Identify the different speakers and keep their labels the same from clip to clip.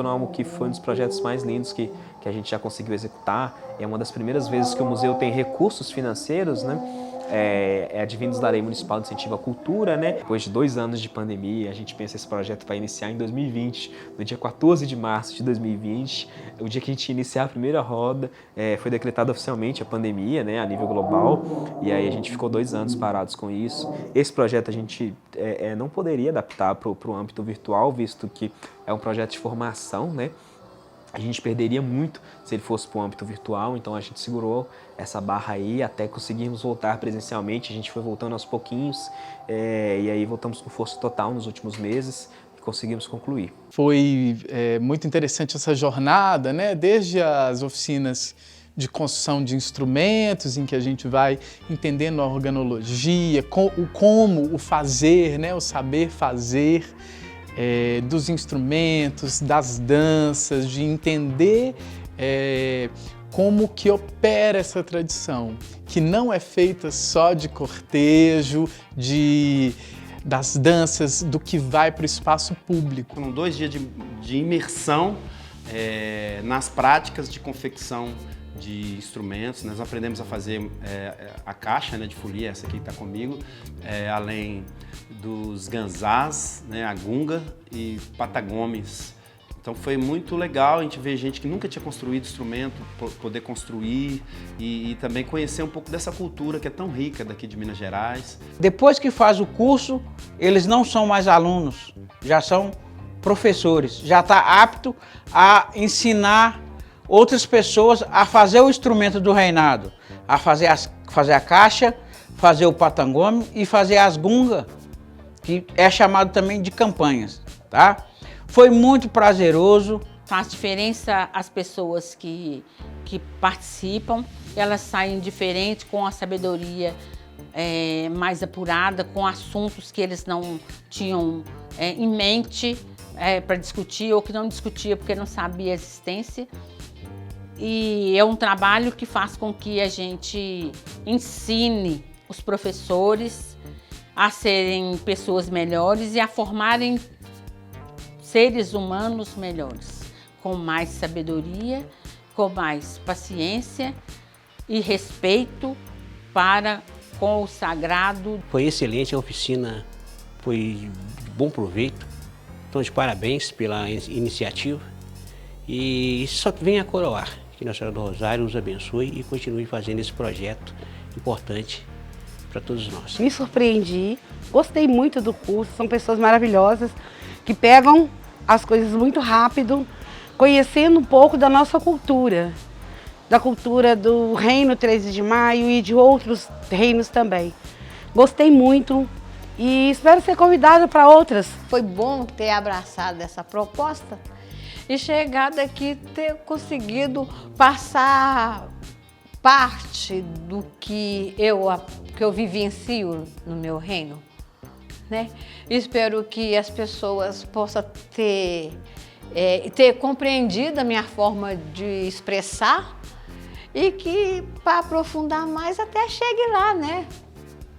Speaker 1: Nacional Muquifo foi um dos projetos mais lindos que a gente já conseguiu executar. É uma das primeiras vezes que o museu tem recursos financeiros, né? Advindos da Lei Municipal de Incentivo à Cultura, né? Depois de 2 anos de pandemia, a gente pensa que esse projeto vai iniciar em 2020, no dia 14 de março de 2020, o dia que a gente iniciar a primeira roda, foi decretada oficialmente a pandemia, né, a nível global, e aí a gente ficou 2 anos parados com isso. Esse projeto a gente não poderia adaptar para o âmbito virtual, visto que é um projeto de formação, né? A gente perderia muito se ele fosse para o âmbito virtual, então a gente segurou essa barra aí até conseguirmos voltar presencialmente. A gente foi voltando aos pouquinhos e aí voltamos com força total nos últimos meses e conseguimos concluir.
Speaker 2: Foi muito interessante essa jornada, né? Desde as oficinas de construção de instrumentos, em que a gente vai entendendo a organologia, o fazer, né? O saber fazer, dos instrumentos, das danças, de entender como que opera essa tradição, que não é feita só de cortejo, das danças, do que vai para o espaço público.
Speaker 3: Foram 2 dias de imersão nas práticas de confecção de instrumentos. Nós aprendemos a fazer a caixa, né, de folia, essa aqui que está comigo, além dos ganzás, né, a gunga e patagomes. Então foi muito legal a gente ver gente que nunca tinha construído instrumento, poder construir e também conhecer um pouco dessa cultura que é tão rica daqui de Minas Gerais.
Speaker 4: Depois que faz o curso, eles não são mais alunos, já são professores, já está apto a ensinar outras pessoas a fazer o instrumento do reinado, a fazer a caixa, fazer o patangome e fazer as gungas, que é chamado também de campanhas, tá? Foi muito prazeroso.
Speaker 5: Faz diferença as pessoas que participam, elas saem diferentes, com a sabedoria mais apurada, com assuntos que eles não tinham em mente para discutir, ou que não discutia porque não sabia a existência. E é um trabalho que faz com que a gente ensine os professores a serem pessoas melhores e a formarem seres humanos melhores, com mais sabedoria, com mais paciência e respeito para com o sagrado.
Speaker 6: Foi excelente, a oficina foi de bom proveito, então de parabéns pela iniciativa e só vem a coroar. Que Nossa Senhora do Rosário nos abençoe e continue fazendo esse projeto importante para todos nós.
Speaker 7: Me surpreendi, gostei muito do curso, são pessoas maravilhosas que pegam as coisas muito rápido, conhecendo um pouco da nossa cultura, da cultura do Reino 13 de Maio e de outros reinos também. Gostei muito e espero ser convidada para outras.
Speaker 8: Foi bom ter abraçado essa proposta e chegar daqui ter conseguido passar parte do que eu vivencio no meu reino, né? Espero que as pessoas possam ter compreendido a minha forma de expressar e que, para aprofundar mais, até chegue lá, né?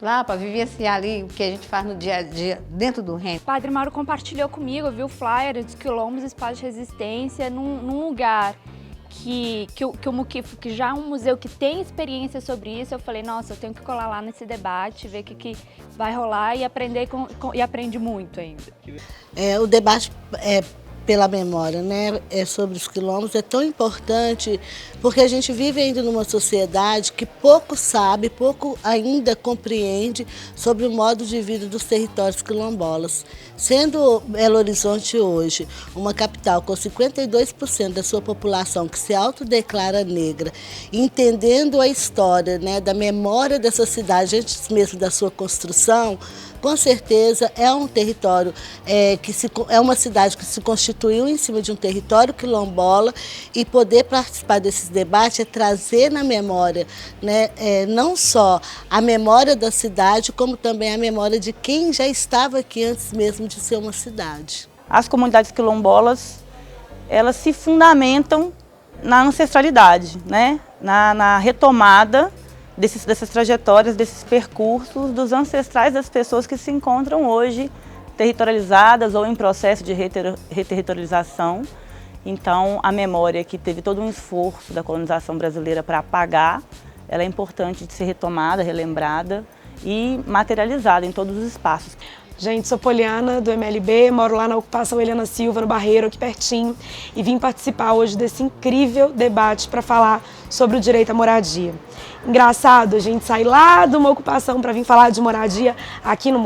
Speaker 8: Lá para vivenciar ali o que a gente faz no dia a dia dentro do reino.
Speaker 9: O Padre Mauro compartilhou comigo, viu o flyer dos quilombos, espaço de resistência, num lugar que o Muquifo, que já é um museu que tem experiência sobre isso. Eu falei, nossa, eu tenho que colar lá nesse debate, ver o que vai rolar e aprender e aprende muito ainda.
Speaker 10: O debate pela memória, né, sobre os quilombos é tão importante porque a gente vive ainda numa sociedade que pouco sabe, pouco ainda compreende sobre o modo de vida dos territórios quilombolas. Sendo Belo Horizonte hoje uma capital com 52% da sua população que se autodeclara negra, entendendo a história, né, da memória dessa cidade antes mesmo da sua construção, com certeza é um território, é uma cidade que se constituiu em cima de um território quilombola, e poder participar desses debates é trazer na memória, né, não só a memória da cidade, como também a memória de quem já estava aqui antes mesmo de ser uma cidade.
Speaker 11: As comunidades quilombolas, elas se fundamentam na ancestralidade, né, na retomada dessas trajetórias, desses percursos dos ancestrais das pessoas que se encontram hoje territorializadas ou em processo de reterritorialização. Então, a memória que teve todo um esforço da colonização brasileira para apagar, ela é importante de ser retomada, relembrada e materializada em todos os espaços.
Speaker 12: Gente, sou Poliana, do MLB, moro lá na Ocupação Eliana Silva, no Barreiro, aqui pertinho, e vim participar hoje desse incrível debate para falar sobre o direito à moradia. Engraçado a gente sair lá de uma ocupação para vir falar de moradia aqui no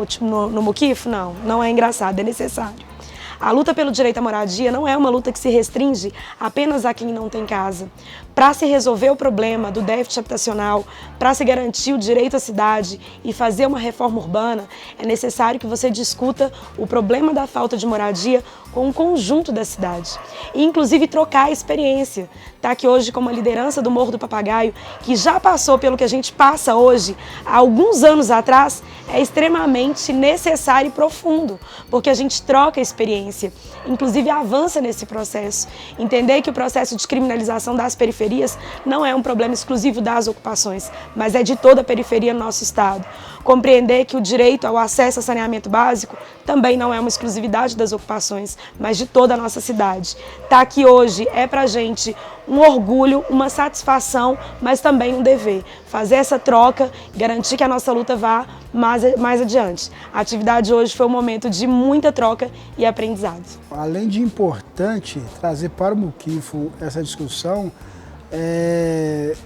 Speaker 12: Muquifo? Não, não é engraçado, é necessário. A luta pelo direito à moradia não é uma luta que se restringe apenas a quem não tem casa. Para se resolver o problema do déficit habitacional, para se garantir o direito à cidade e fazer uma reforma urbana, é necessário que você discuta o problema da falta de moradia com o conjunto da cidade. E, inclusive, trocar a experiência. Está aqui hoje como a liderança do Morro do Papagaio, que já passou pelo que a gente passa hoje, há alguns anos atrás, é extremamente necessário e profundo, porque a gente troca a experiência, inclusive avança nesse processo. Entender que o processo de criminalização das periferias não é um problema exclusivo das ocupações, mas é de toda a periferia no nosso estado. Compreender que o direito ao acesso a saneamento básico também não é uma exclusividade das ocupações, mas de toda a nossa cidade. Tá aqui hoje é pra gente um orgulho, uma satisfação, mas também um dever. Fazer essa troca, garantir que a nossa luta vá mais adiante. A atividade hoje foi um momento de muita troca e aprendizado.
Speaker 13: Além de importante trazer para o Muquifo essa discussão,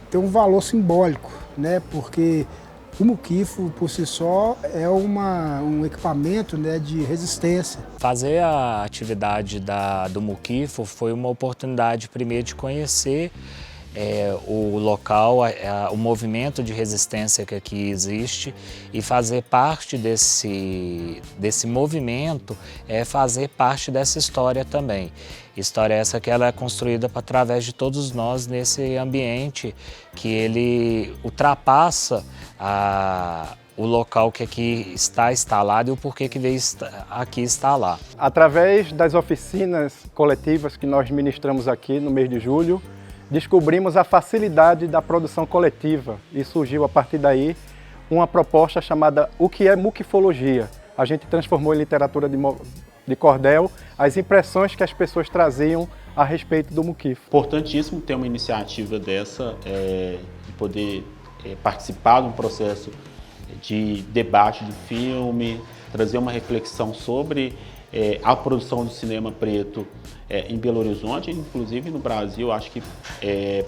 Speaker 13: tem um valor simbólico, né? Porque o Muquifo, por si só, é um equipamento, né, de resistência.
Speaker 14: Fazer a atividade do Muquifo foi uma oportunidade, primeiro, de conhecer o local, o movimento de resistência que aqui existe, e fazer parte desse movimento, fazer parte dessa história também. História essa que ela é construída através de todos nós nesse ambiente que ele ultrapassa o local que aqui está instalado e o porquê que veio aqui instalar.
Speaker 15: Através das oficinas coletivas que nós ministramos aqui no mês de julho, descobrimos a facilidade da produção coletiva e surgiu a partir daí uma proposta chamada O que é Muquifologia. A gente transformou em literatura de cordel as impressões que as pessoas traziam a respeito do Muquifo.
Speaker 16: Importantíssimo ter uma iniciativa dessa, de poder participar de um processo de debate de filme, trazer uma reflexão sobre a produção do cinema preto em Belo Horizonte, inclusive no Brasil. Acho que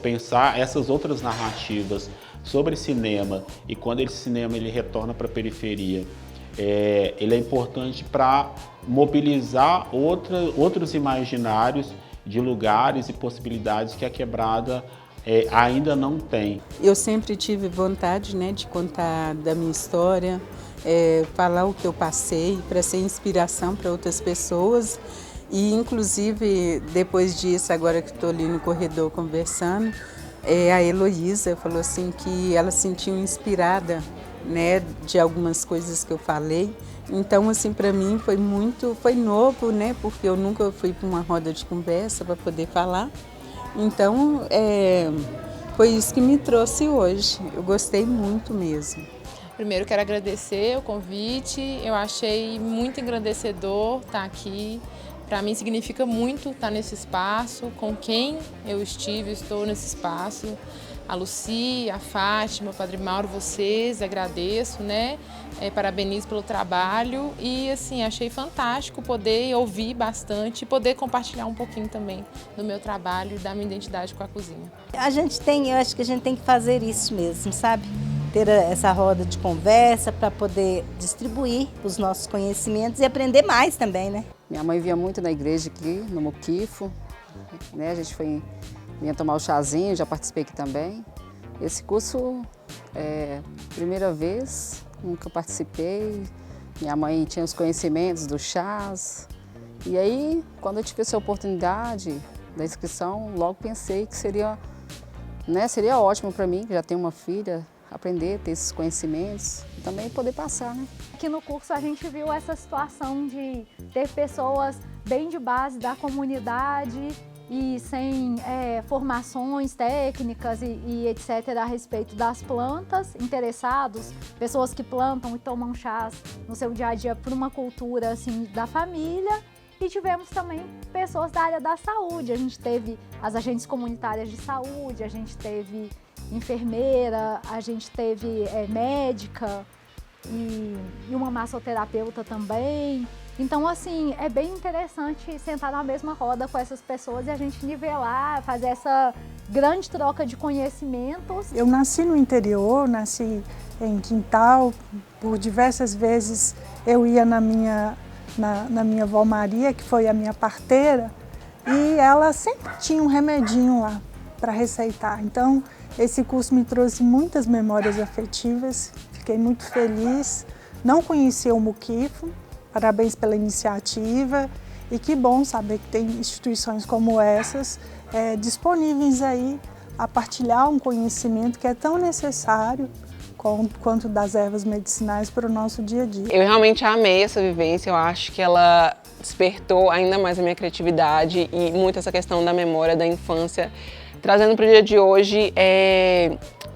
Speaker 16: pensar essas outras narrativas sobre cinema e quando esse cinema ele retorna para a periferia, ele é importante para mobilizar outros imaginários de lugares e possibilidades que a Quebrada ainda não tem.
Speaker 17: Eu sempre tive vontade, né, de contar da minha história, falar o que eu passei para ser inspiração para outras pessoas. E inclusive depois disso, agora que estou ali no corredor conversando, a Heloísa falou assim que ela se sentiu inspirada, né, de algumas coisas que eu falei. Então, assim, para mim foi novo, né, porque eu nunca fui para uma roda de conversa para poder falar. Então, foi isso que me trouxe hoje. Eu gostei muito mesmo.
Speaker 18: Primeiro, quero agradecer o convite. Eu achei muito engrandecedor estar aqui. Para mim significa muito estar nesse espaço, com quem eu estou nesse espaço. A Lucy, a Fátima, o Padre Mauro, vocês, agradeço, né? Parabenizo pelo trabalho e, assim, achei fantástico poder ouvir bastante e poder compartilhar um pouquinho também do meu trabalho e da minha identidade com a cozinha.
Speaker 19: Eu acho que a gente tem que fazer isso mesmo, sabe? Ter essa roda de conversa para poder distribuir os nossos conhecimentos e aprender mais também, né?
Speaker 20: Minha mãe vinha muito na igreja aqui, no Muquifo, né? A gente vinha tomar o chazinho, já participei aqui também. Esse curso, primeira vez, nunca participei. Minha mãe tinha os conhecimentos dos chás. E aí, quando eu tive essa oportunidade da inscrição, logo pensei que seria ótimo para mim, que já tenho uma filha, aprender, ter esses conhecimentos e também poder passar, né?
Speaker 9: Aqui no curso a gente viu essa situação de ter pessoas bem de base da comunidade e sem formações técnicas e etc. a respeito das plantas, interessados, pessoas que plantam e tomam chás no seu dia a dia por uma cultura assim, da família
Speaker 21: E tivemos também pessoas da área da saúde. A gente teve as agentes comunitárias de saúde, a gente teve enfermeira, a gente teve médica e uma massoterapeuta também. Então, assim, é bem interessante sentar na mesma roda com essas pessoas e a gente nivelar, fazer essa grande troca de conhecimentos.
Speaker 22: Eu nasci no interior, nasci em Quintal. Por diversas vezes eu ia na minha avó Maria, que foi a minha parteira, e ela sempre tinha um remedinho lá para receitar. Então, esse curso me trouxe muitas memórias afetivas, fiquei muito feliz. Não conhecia o Muquifo, parabéns pela iniciativa e que bom saber que tem instituições como essas disponíveis aí a partilhar um conhecimento que é tão necessário quanto das ervas medicinais para o nosso dia a dia.
Speaker 23: Eu realmente amei essa vivência, eu acho que ela despertou ainda mais a minha criatividade e muito essa questão da memória da infância, trazendo para o dia de hoje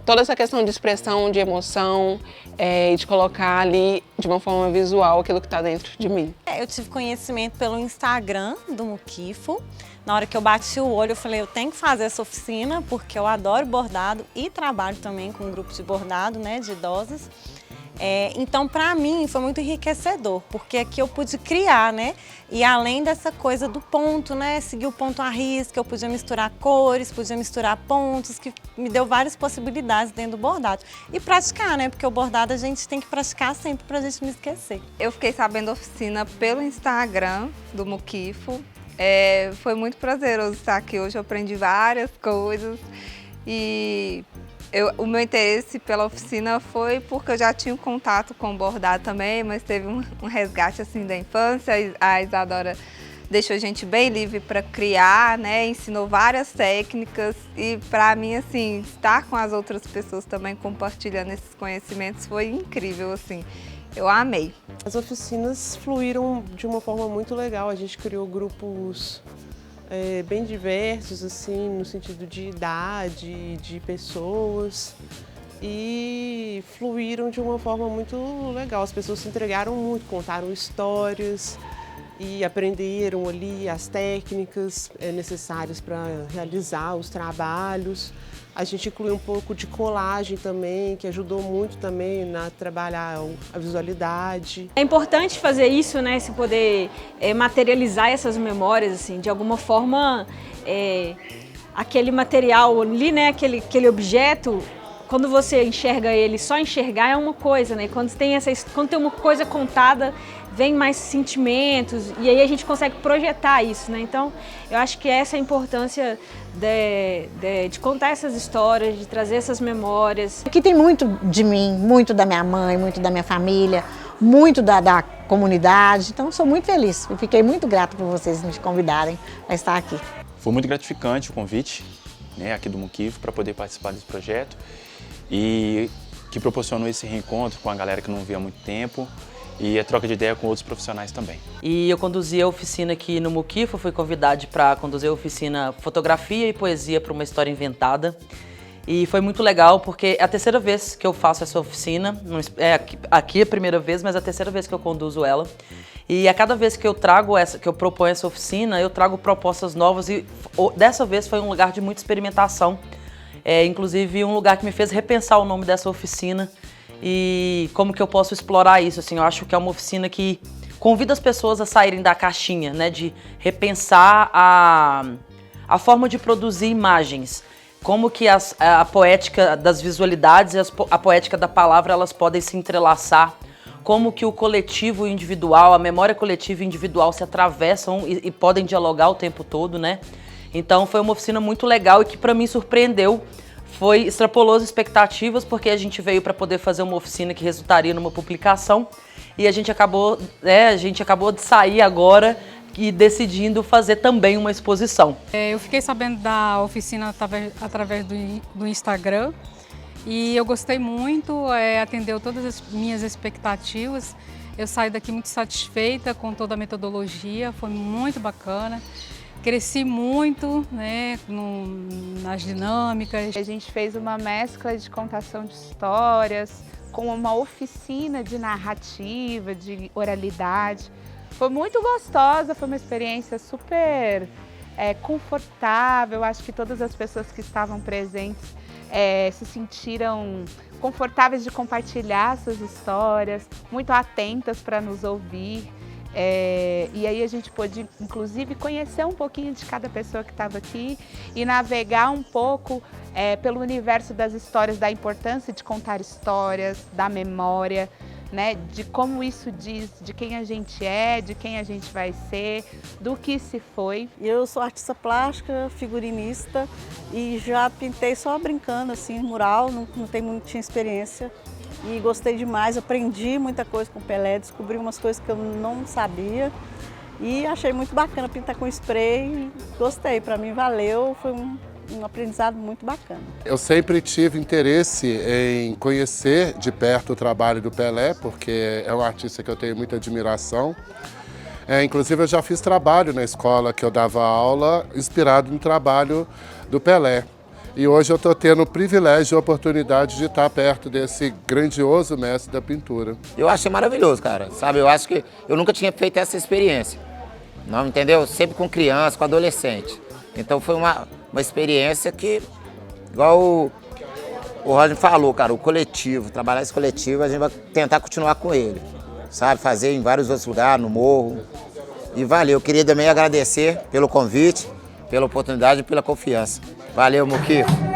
Speaker 23: toda essa questão de expressão, de emoção, e de colocar ali de uma forma visual aquilo que está dentro de mim.
Speaker 24: Eu tive conhecimento pelo Instagram do Muquifo. Na hora que eu bati o olho, eu falei, eu tenho que fazer essa oficina, porque eu adoro bordado e trabalho também com um grupo de bordado, né, de idosas. Então, para mim, foi muito enriquecedor, porque aqui eu pude criar, né? E além dessa coisa do ponto, né? Seguir o ponto à risca, eu podia misturar cores, podia misturar pontos, que me deu várias possibilidades dentro do bordado. E praticar, né? Porque o bordado a gente tem que praticar sempre pra gente não esquecer.
Speaker 25: Eu fiquei sabendo da oficina pelo Instagram do Muquifo. Foi muito prazeroso estar aqui hoje, eu aprendi várias coisas e o meu interesse pela oficina foi porque eu já tinha um contato com o bordado também, mas teve um resgate assim da infância. A Isadora deixou a gente bem livre para criar, né? Ensinou várias técnicas e para mim assim, estar com as outras pessoas também compartilhando esses conhecimentos foi incrível assim. Eu amei.
Speaker 26: As oficinas fluíram de uma forma muito legal. A gente criou grupos bem diversos, assim, no sentido de idade, de pessoas, e fluíram de uma forma muito legal. As pessoas se entregaram muito, contaram histórias e aprenderam ali as técnicas necessárias para realizar os trabalhos. A gente incluiu um pouco de colagem também, que ajudou muito também a trabalhar a visualidade.
Speaker 27: É importante fazer isso, né? Se poder materializar essas memórias, assim, de alguma forma, aquele material ali, né? Aquele objeto, quando você enxerga ele, só enxergar é uma coisa, né? Quando tem uma coisa contada, vem mais sentimentos e aí a gente consegue projetar isso, né? Então, eu acho que essa é a importância de contar essas histórias, de trazer essas memórias.
Speaker 28: Aqui tem muito de mim, muito da minha mãe, muito da minha família, muito da comunidade, então sou muito feliz e fiquei muito grata por vocês me convidarem a estar aqui.
Speaker 29: Foi muito gratificante o convite, né, aqui do Muquifo para poder participar desse projeto e que proporcionou esse reencontro com a galera que não via há muito tempo e a troca de ideia com outros profissionais também.
Speaker 30: E eu conduzi a oficina aqui no Muquifo, fui convidado para conduzir a oficina Fotografia e Poesia para uma História Inventada. E foi muito legal porque é a terceira vez que eu faço essa oficina, aqui é a primeira vez, mas é a terceira vez que eu conduzo ela. E a cada vez que eu proponho essa oficina, eu trago propostas novas e dessa vez foi um lugar de muita experimentação. Inclusive um lugar que me fez repensar o nome dessa oficina e como que eu posso explorar isso. Assim, eu acho que é uma oficina que convida as pessoas a saírem da caixinha, né, de repensar a forma de produzir imagens. Como que a poética das visualidades e a poética da palavra elas podem se entrelaçar. Como que o coletivo e o individual, a memória coletiva e individual se atravessam e podem dialogar o tempo todo, né? Então foi uma oficina muito legal e que para mim surpreendeu. Extrapolou as expectativas porque a gente veio para poder fazer uma oficina que resultaria numa publicação e a gente acabou de sair agora e decidindo fazer também uma exposição.
Speaker 31: Eu fiquei sabendo da oficina através do Instagram e eu gostei muito, atendeu todas as minhas expectativas. Eu saí daqui muito satisfeita com toda a metodologia, foi muito bacana. Cresci muito, né, nas dinâmicas.
Speaker 32: A gente fez uma mescla de contação de histórias com uma oficina de narrativa, de oralidade. Foi muito gostosa, foi uma experiência super confortável. Acho que todas as pessoas que estavam presentes se sentiram confortáveis de compartilhar suas histórias, muito atentas para nos ouvir. E aí a gente pôde, inclusive, conhecer um pouquinho de cada pessoa que estava aqui e navegar um pouco pelo universo das histórias, da importância de contar histórias, da memória, né, de como isso diz de quem a gente é, de quem a gente vai ser, do que se foi.
Speaker 1: Eu sou artista plástica, figurinista e já pintei só brincando, assim, mural, não tenho muita experiência. E gostei demais, aprendi muita coisa com o Pelé, descobri umas coisas que eu não sabia e achei muito bacana pintar com spray, gostei, para mim valeu, foi um aprendizado muito bacana.
Speaker 2: Eu sempre tive interesse em conhecer de perto o trabalho do Pelé, porque é um artista que eu tenho muita admiração. Inclusive eu já fiz trabalho na escola que eu dava aula, inspirado no trabalho do Pelé. E hoje eu estou tendo o privilégio e a oportunidade de estar perto desse grandioso mestre da pintura.
Speaker 3: Eu achei maravilhoso, cara, sabe? Eu acho que eu nunca tinha feito essa experiência, não, entendeu? Sempre com criança, com adolescente. Então foi uma experiência que, igual o Roger falou, cara, o coletivo, trabalhar esse coletivo, a gente vai tentar continuar com ele, sabe? Fazer em vários outros lugares, no morro. E valeu, eu queria também agradecer pelo convite, pela oportunidade e pela confiança. Valeu, Muquifo.